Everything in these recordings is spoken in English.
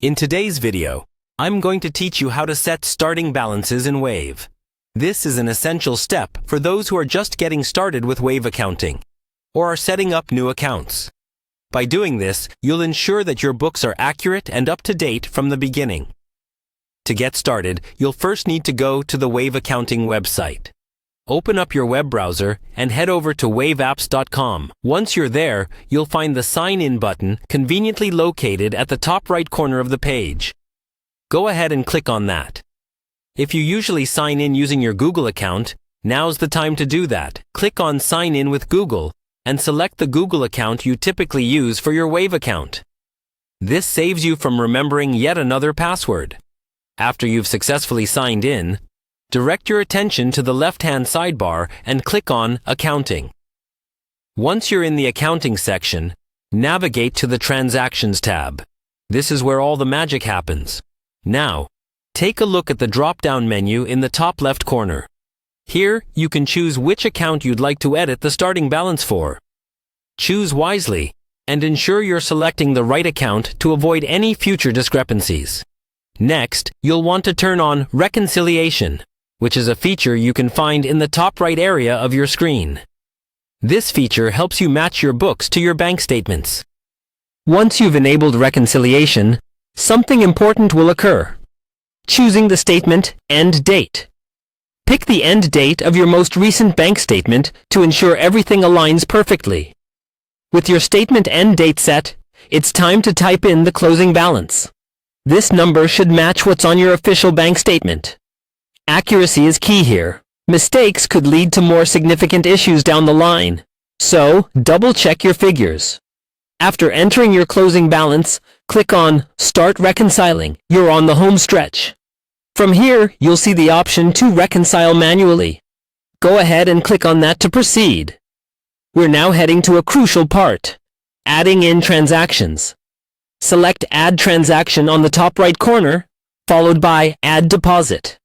In today's video, I'm going to teach you how to set starting balances in Wave. This is an essential step for those who are just getting started with Wave accounting or are setting up new accounts. By doing this, you'll ensure that your books are accurate and up to date from the beginning. To get started, you'll first need to go to the Wave accounting website. Open up your web browser and head over to waveapps.com. Once you're there, you'll find the Sign In button conveniently located at the top right corner of the page. Go ahead and click on that. If you usually sign in using your Google account, now's the time to do that. Click on Sign In with Google and select the Google account you typically use for your Wave account. This saves you from remembering yet another password. After you've successfully signed in, direct your attention to the left-hand sidebar and click on Accounting. Once you're in the Accounting section, navigate to the Transactions tab. This is where all the magic happens. Now, take a look at the drop-down menu in the top left corner. Here, you can choose which account you'd like to edit the starting balance for. Choose wisely and ensure you're selecting the right account to avoid any future discrepancies. Next, you'll want to turn on Reconciliation, which is a feature you can find in the top right area of your screen. This feature helps you match your books to your bank statements. Once you've enabled reconciliation, something important will occur. Choosing the statement end date. Pick the end date of your most recent bank statement to ensure everything aligns perfectly. With your statement end date set, it's time to type in the closing balance. This number should match what's on your official bank statement. Accuracy is key here. Mistakes could lead to more significant issues down the line, so double-check your figures. After entering your closing balance, click on Start Reconciling. You're on the home stretch. From here, you'll see the option to reconcile manually. Go ahead and click on that to proceed. We're now heading to a crucial part, adding in transactions. Select Add Transaction on the top right corner, followed by Add Deposit.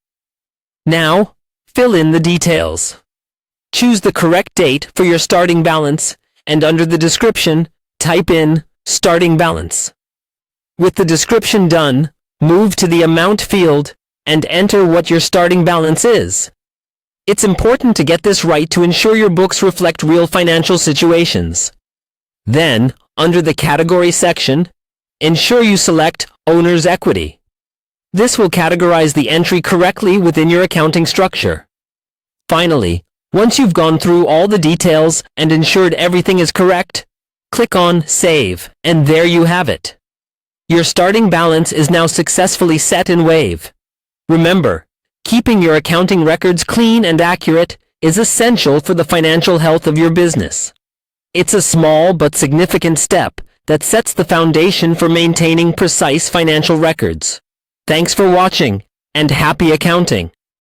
Now, fill in the details. Choose the correct date for your starting balance, and under the description, type in Starting Balance. With the description done, move to the Amount field and enter what your starting balance is. It's important to get this right to ensure your books reflect real financial situations. Then, under the Category section, ensure you select Owner's Equity. This will categorize the entry correctly within your accounting structure. Finally, once you've gone through all the details and ensured everything is correct, click on Save, and there you have it. Your starting balance is now successfully set in Wave. Remember, keeping your accounting records clean and accurate is essential for the financial health of your business. It's a small but significant step that sets the foundation for maintaining precise financial records. Thanks for watching, and happy accounting!